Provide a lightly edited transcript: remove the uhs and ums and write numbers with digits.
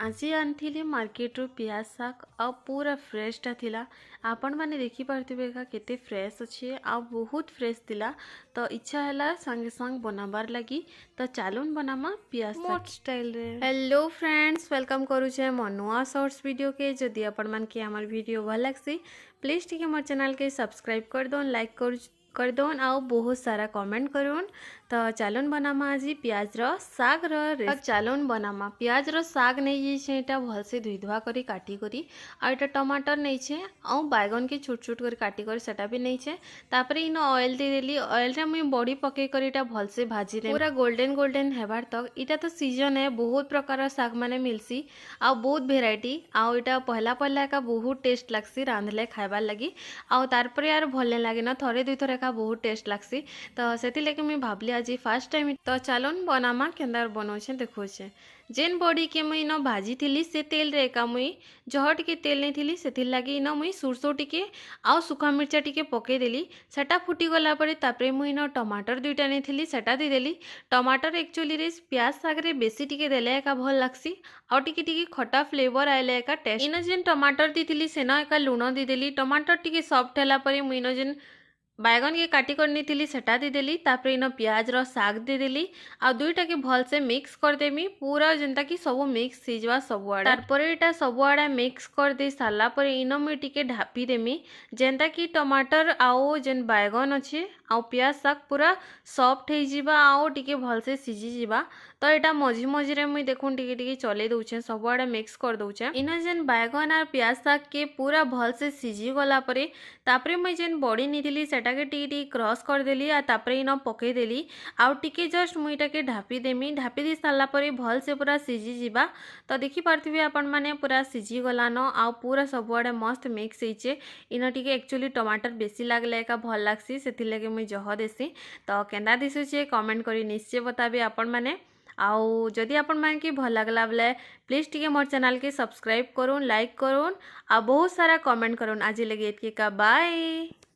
आज आनी मार्केट रू पियाज शाग आ पूरा फ्रेशटा थिला। आपण माने देखि पारथिबे का केते फ्रेश अच्छे आ बहुत फ्रेश थिला। तो इच्छा हैला संगे संग बनाबार लगी। तो चालून बनामा पियाज शाग स्टाइल रे। हेलो फ्रेंड्स, वेलकम करूचे मो नुआ शॉर्ट्स वीडियो के। जदि आपण मान के हमार वीडियो भल लागसी प्लीज टिके मोर चैनल के सब्सक्राइब कर दोन, लाइक कर दोन आ बहुत सारा कमेंट करूँ। तो चालून बनामा आज पियाज रो साग रो। चालून बनामा पियाज रो साग नहीं जाइए भलसे धुई धुआ करी काटी करी आटा टमाटर नहीं छे आ बैगन के छोट छोट कर काटी कर सेटा भी नहीं छे। तापरे in oil they Delhi. Oil रे मुई बड़ी पके करी इटा भलसे भाजी रे पूरा गोल्डन गोल्डन हेबार तक। इटा तो सीजन है, बहुत प्रकार साग माने मिलसी आ बहुत भेराइटी आ इटा पहला पहला का बहुत टेस्ट लागसी रांधले खाइबार लगी। आ तारपरे यार भल लगे ना थरे दुई थर का बहुत टेस्ट लागसी। तो सेति लेके मुई भाबली आज फास्ट टाइम तो चालून बनामा केंदार बनाऊे देखोचे। जेन बॉडी के मुई न भाजी थी से तेल रे का मुई जह टे तेल नहीं थी से लगी न मुई सुरसो टिके आउ सुखा मिर्चा टिके पकईदेली। सेटा फुटी गला परे तापरे मुई न टमाटर दुईटा नहीं थी सेटा देदेली। टमाटर एक्चुअली रे प्याज साग रे बेसी टिके देले एका भल लागसी आउ टिके टिके खटा फ्लेवर आइले एका टेस्ट। इन जेन टमाटर दी सेना एका लुण देदेली। टमाटर टिके सॉफ्ट हैला परे मुई न जेन बैगन के काटी करनी थी सेटा देदेली। तापरे इन पियाज रो साग देदेली आ दुईटा के भल से मिक्स कर देमी पूरा जेनता कि सब मिक्स सीजवा सबुआड़े। तारपरे इटा सबुआड़े मिक्स कर दे सारला परे इन मुई टिके ढापी देमी जेनता कि टमाटर आओ जेन बैगन अच्छे आउ पियाज साग पूरा सॉफ्ट हो जिबा आओ टिके भल से सीझी जिबा। तो यहाँ मझी मझी रे मुई देखून टिके टिके चले दउछे सबुआड़े मिक्स कर दउछे। इन जेन बैगन और पियाज साग के पूरा भल से सीझी गला परे तापरे मुई जेन बड़ी नीली सेटा के टिके टिके क्रॉस कर देली आ तापरे इन पकई देली आउ टिके जस्ट मुई टाके ढापी देमी। ढापी दे सारला परे भल से पूरा सीझी जिबा। तो देखि पारथिबे आपण माने पूरा सीझी गलान आउ पूरा सबुआड़े मस्त मिक्स होइचे। इन टिके एक्चुअली टमाटर बेसी लागले एका भल लागसी सेति लगे मुई जह देसी। तो केंदा दिसुचे कमेंट करी निश्चय बताबे आपण माने। आउ जदि आपण मान की भल लागला बेले प्लीज टिके मोर चैनल के सब्सक्राइब करूँ, लाइक करूँ आ बहुत सारा कमेंट करूँ। आज लगे एतके का बाय।